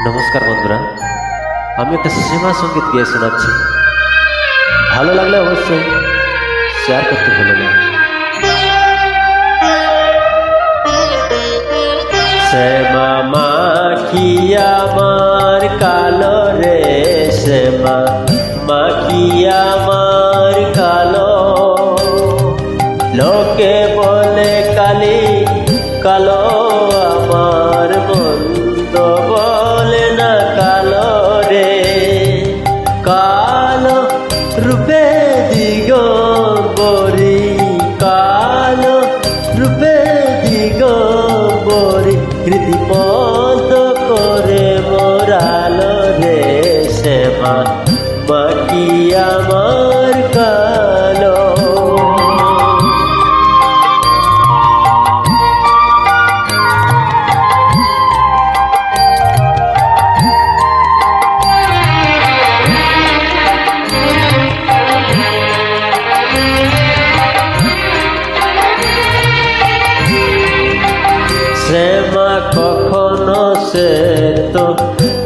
নমস্কার বন্ধুরা, আমি একটা সিনেমা সঙ্গীত গিয়ে শোনাচ্ছি। ভালো লাগলে অবশ্যই শেয়ার করতে ভুলো না। শ্যামা মাখি আমার কালো রে, শ্যামা মাখি আমার কালো। লোকে বলে কালি কালো, আমার মন্দ বলে না কালো রে। কালো রূপে দিগম্বরী, কালো রূপে দিগম্বরী, হৃদিপদ করে মোরালো রে। শ্যামা মাখি আমার কালো। শ্যামা কখনো শ্বেত,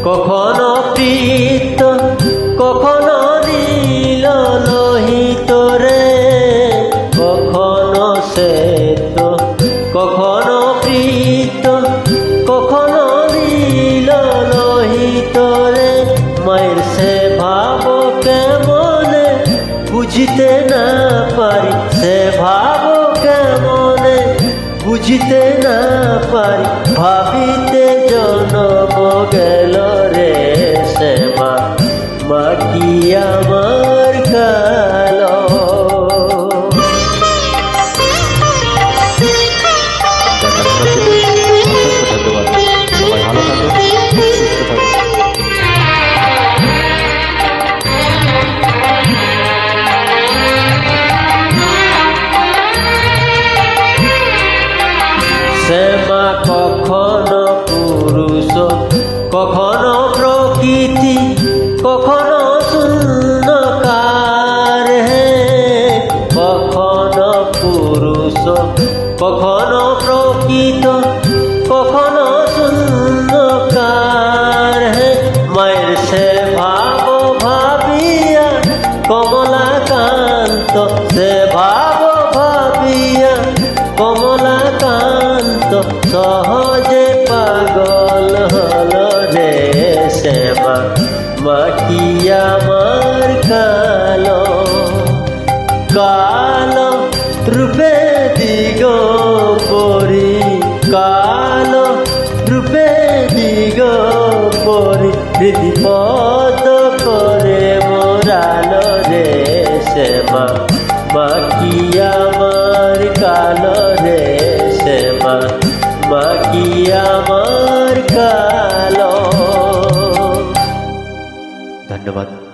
কখনো প্রীত, কখনো নীল লোহিত রে। কখনো শ্বেত, কখনো প্রীত, কখনো নীল লোহিত রে। মায়ের সে ভাব কেমনে বুঝিতে না পারি, সে ভাব কেমনে বুঝিতে না পারি, ভাবিতে জনম গেল রে। শ্যামা মাখি আমার কালো। সবাই ভালো থাকবে, সুস্থ থাকবে। শ্যামা কখনো পুরুষ, কখনো প্রকৃতি, কখনো শূন্যকার হে। কখনো পুরুষ, কখনো প্রকৃত, কখনো শূন্যকার হে। মায়ের সে ভাব ভাবিয়া কমলাকান্ত, সে ভাব ভাবিয়া কমলাকান্ত সহজে পাগল হলো রে। শ্যামা মাখি আমার কালো। কালো রূপে দিগম্বরী, কালো রূপে দিগম্বরী, হৃদিপদ করে মোরালো রে। শ্যামা মাখি আমার কালো রে। শ্যামা মাখি আমার কালো। ধন্যবাদ।